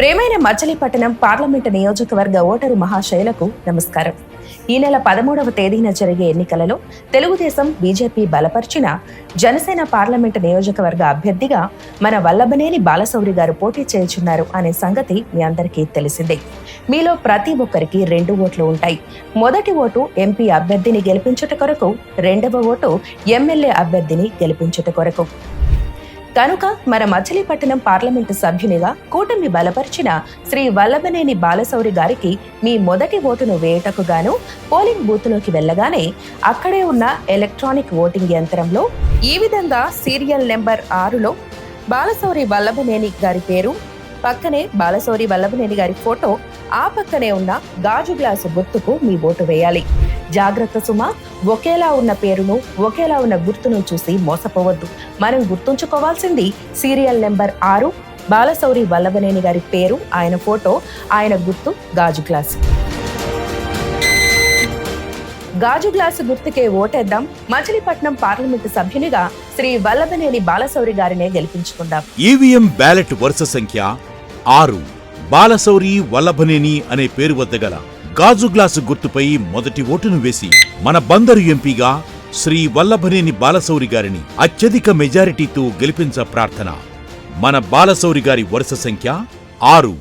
ప్రేమైన మచిలీపట్నం పార్లమెంటు నియోజకవర్గ ఓటరు మహాశయులకు నమస్కారం. ఈ నెల 13వ తేదీన జరిగే ఎన్నికలలో తెలుగుదేశం బీజేపీ బలపరిచిన జనసేన పార్లమెంటు నియోజకవర్గ అభ్యర్థిగా మన వల్లభనేని బాలశౌరి గారు పోటీ చేయుచున్నారు అనే సంగతి మీ అందరికీ తెలిసిందే. మీలో ప్రతి ఒక్కరికి 2 ఓట్లు ఉంటాయి. మొదటి ఓటు ఎంపీ అభ్యర్థిని గెలిపించుట కొరకు, రెండవ ఓటు ఎమ్మెల్యే అభ్యర్థిని గెలిపించుట కొరకు. కనుక మన మచిలీపట్నం పార్లమెంటు సభ్యునిగా కూటమి బలపరిచిన శ్రీ వల్లభనేని బాలశౌరి గారికి మీ మొదటి ఓటును వేయటకు గాను పోలింగ్ బూత్లోకి వెళ్ళగానే అక్కడే ఉన్న ఎలక్ట్రానిక్ ఓటింగ్ యంత్రంలో ఈ విధంగా సీరియల్ నెంబర్ 6లో బాలశౌరి వల్లభనేని గారి పేరు, పక్కనే బాలశౌరి వల్లభనేని గారి ఫోటో, ఆ పక్కనే ఉన్న గాజు గ్లాసు గుర్తుకు మీ ఓటు వేయాలి. జాగ్రత్త సుమ, ఒకేలా ఉన్న పేరును, ఒకేలా ఉన్న గుర్తును చూసి మోసపోవద్దు. మనం గుర్తుంచుకోవాల్సింది సీరియల్ నెంబర్ 6, బాలశౌరి వల్లభనేని గారి పేరు, ఆయన ఫోటో, ఆయన గుర్తు గాజు గ్లాసు. గాజు గ్లాసు గుర్తుకే ఓటేద్దాం. మచిలీపట్నం పార్లమెంటు సభ్యునిగా శ్రీ వల్లభనేని బాలశౌరి గారినే గెలిపించుకుందాం. ఈవీఎం బ్యాలెట్ వరుస సంఖ్య 6, బాలశౌరి వల్లభనేని అనే పేరు వద్ద గల గాజు గ్లాసు గుర్తుపై మొదటి ఓటును వేసి మన బందరు ఎంపీగా శ్రీ వల్లభనేని బాలశౌరి గారిని అత్యధిక మెజారిటీతో గెలిపించ ప్రార్థన. మన బాలశౌరి గారి వరుస సంఖ్య 6.